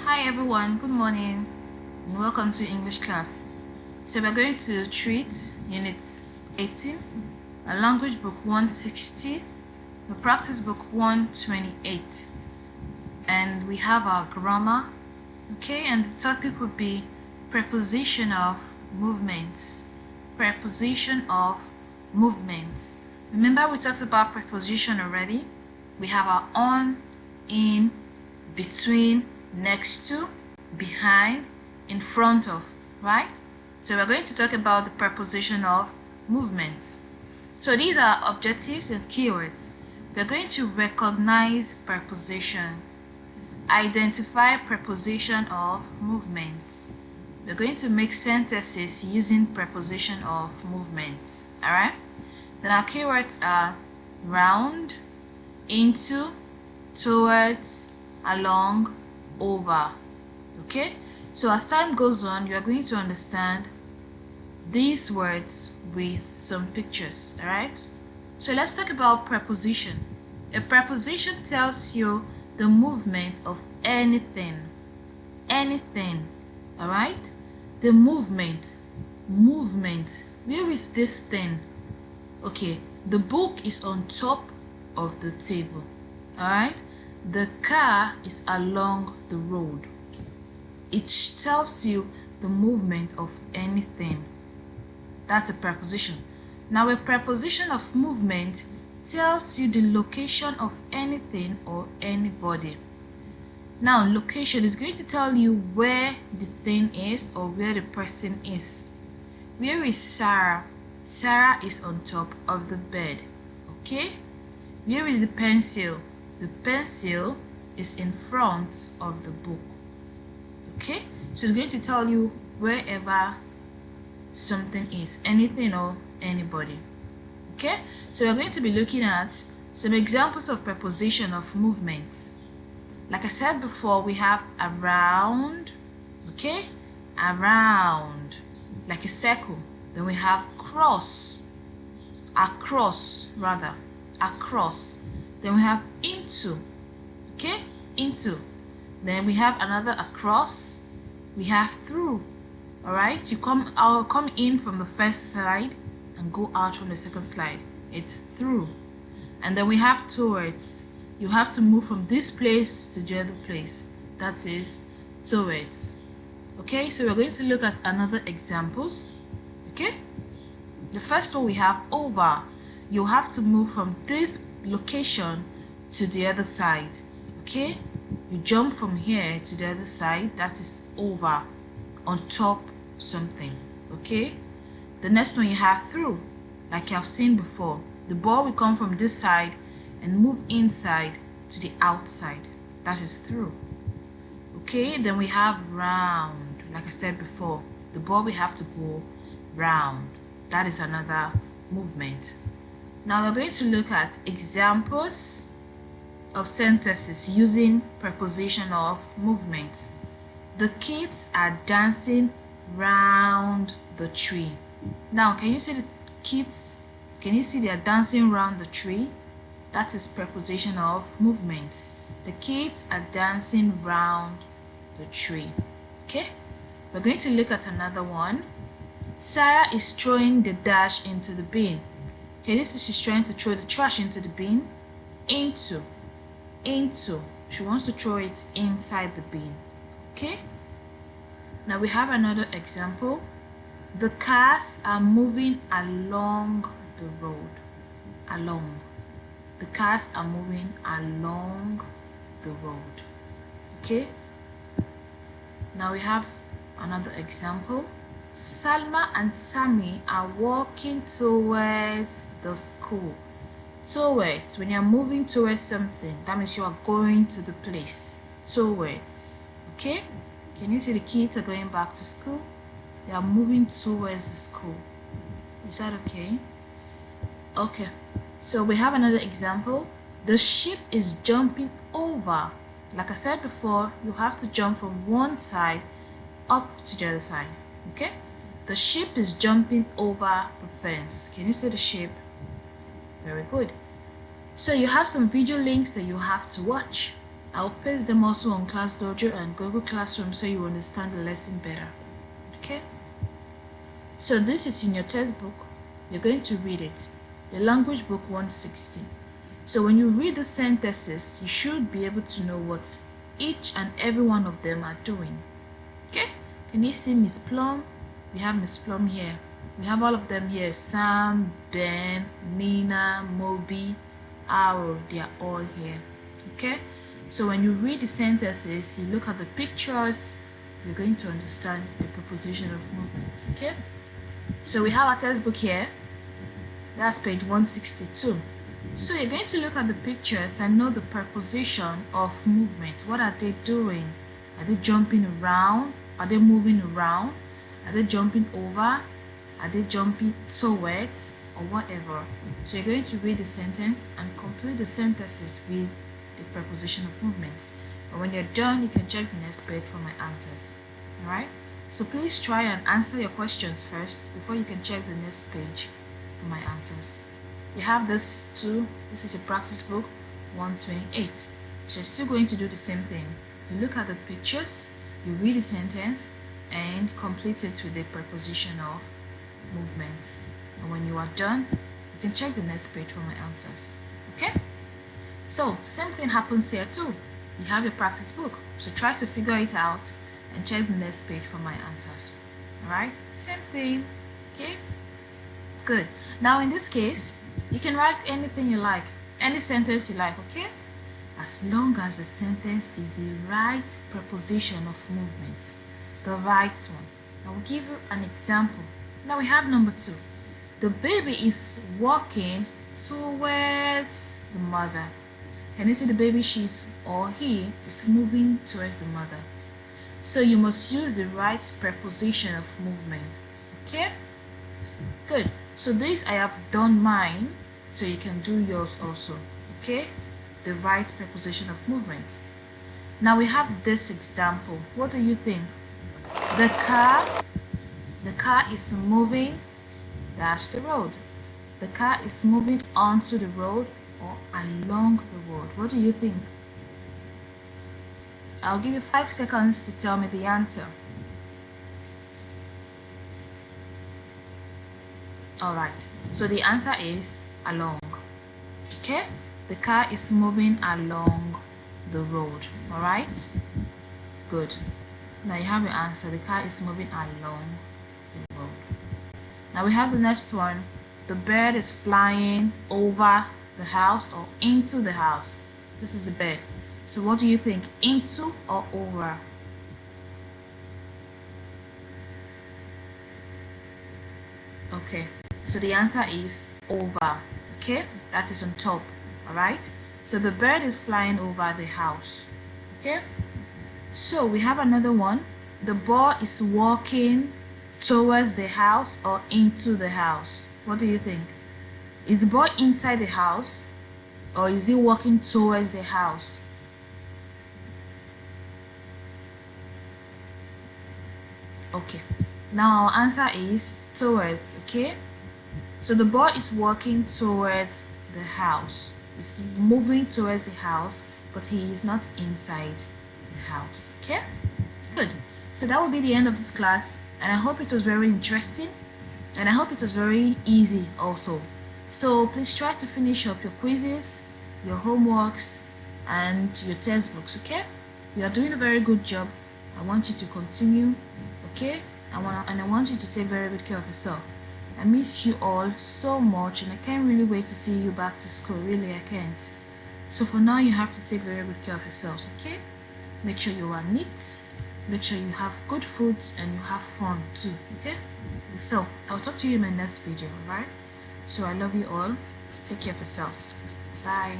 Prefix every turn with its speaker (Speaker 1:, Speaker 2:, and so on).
Speaker 1: Hi everyone, good morning and welcome to English class. So we're going to treat Unit 18, a language book 160, a practice book 128, and we have our grammar, okay, and the topic would be preposition of movements. Preposition of movements. Remember we talked about preposition already. We have our on, in, between, next to, behind, in front of, right? So we're going to talk about the preposition of movements. So these are objectives and keywords. We're going to recognize preposition, identify preposition of movements. We're going to make sentences using preposition of movements. Alright? Then our keywords are round, into, towards, along, over. Okay, so as time goes on, you are going to understand these words with some pictures. All right, so let's talk about preposition. A preposition tells you the movement of anything. All right, the movement. Where is this thing? Okay, the book is on top of the table. All right, the car is along the road. It tells you the movement of anything. That's a preposition. Now a preposition of movement tells you the location of anything or anybody. Now location is going to tell you where the thing is or where the person is. Where is Sarah? Sarah is on top of the bed. Okay? Where is the pencil? The pencil is in front of the book. Okay, so it's going to tell you wherever something is, anything or anybody. Okay, so we're going to be looking at some examples of preposition of movements. Like I said before, we have around, okay, around, like a circle. Then we have cross, across rather, across. Then we have into, okay, into. Then we have another across. We have through. All right, you come in from the first slide and go out from the second slide. It's through. And then we have towards. You have to move from this place to the other place. That is towards. Okay, so we're going to look at another examples. Okay, the first one we have over. You have to move from this location to the other side. Okay, you jump from here to the other side. That is over, on top something. Okay, the next one you have through. Like you have seen before, the ball will come from this side and move inside to the outside. That is through. Okay, then we have round. Like I said before, the ball will have to go round. That is another movement. Now we're going to look at examples of sentences using preposition of movement. The kids are dancing round the tree. Now, can you see the kids? Can you see they are dancing round the tree? That is preposition of movement. The kids are dancing round the tree. Okay, we're going to look at another one. Sarah is throwing the dash into the bin. Okay, this is she's trying to throw the trash into the bin. Into. She wants to throw it inside the bin. Okay, now we have another example. The cars are moving along the road. Along. The cars are moving along the road. Okay, now we have another example. Salma and Sammy are walking towards the school. Towards, when you're moving towards something, that means you are going to the place. Towards. Okay, can you see the kids are going back to school? They are moving towards the school. Is that okay? Okay, so we have another example. The ship is jumping over. Like I said before, you have to jump from one side up to the other side. Okay, the ship is jumping over the fence. Can you see the ship? Very good. So you have some video links that you have to watch. I'll paste them also on Class Dojo and Google Classroom so you understand the lesson better. Okay? So this is in your textbook. You're going to read it. Your language book 160. So when you read the sentences, you should be able to know what each and every one of them are doing. Okay? Can you see Miss Plum? We have Miss Plum here. We have all of them here. Sam, Ben, Nina, Moby, Arrow. They are all here. Okay? So when you read the sentences, you look at the pictures, you're going to understand the preposition of movement. Okay? So we have our textbook here. That's page 162. So you're going to look at the pictures and know the preposition of movement. What are they doing? Are they jumping around? Are they moving around? Are they jumping over? Are they jumping towards? Or whatever. So you're going to read the sentence and complete the sentences with the preposition of movement. And when you're done, you can check the next page for my answers. Alright? So please try and answer your questions first before you can check the next page for my answers. You have this too. This is a practice book 128. So you're still going to do the same thing. You look at the pictures, you read the sentence, and complete it with the preposition of movement. And when you are done, you can check the next page for my answers. Okay? So same thing happens here too. You have your practice book. So try to figure it out and check the next page for my answers. Alright? Same thing. Okay? Good. Now in this case, you can write anything you like, any sentence you like, okay? As long as the sentence is the right preposition of movement, the right one. I will give you an example. Now we have number 2. The baby is walking towards the mother. Can you see the baby? She's or he is moving towards the mother. So you must use the right preposition of movement. Okay? Good. So this I have done mine, so you can do yours also. Okay? The right preposition of movement. Now we have this example. What do you think? The car is moving. That's the road. The car is moving onto the road or along the road. What do you think? I'll give you 5 seconds to tell me the answer. Alright, so the answer is along. Okay? The car is moving along the road. Alright? Good. Now you have your answer. The car is moving along the road. Now we have the next one. The bird is flying over the house or into the house. This is the bird. So what do you think? Into or over? Okay. So the answer is over. Okay? That is on top. Alright? So the bird is flying over the house. Okay? So we have another one. The boy is walking towards the house or into the house. What do you think? Is the boy inside the house or is he walking towards the house? Okay. Now our answer is towards. Okay? So the boy is walking towards the house. He's moving towards the house, but he is not inside the house. Okay? Good. So that will be the end of this class, and I hope it was very interesting, and I hope it was very easy also. So please try to finish up your quizzes, your homeworks, and your textbooks. Okay? You are doing a very good job. I want you to continue. Okay? I want you to take very good care of yourself. I miss you all so much, and I can't really wait to see you back to school. Really, I can't. So for now, you have to take very good care of yourselves, okay? Make sure you are neat. Make sure you have good foods and you have fun too, okay? So I'll talk to you in my next video, alright? So I love you all. Take care of yourselves. Bye.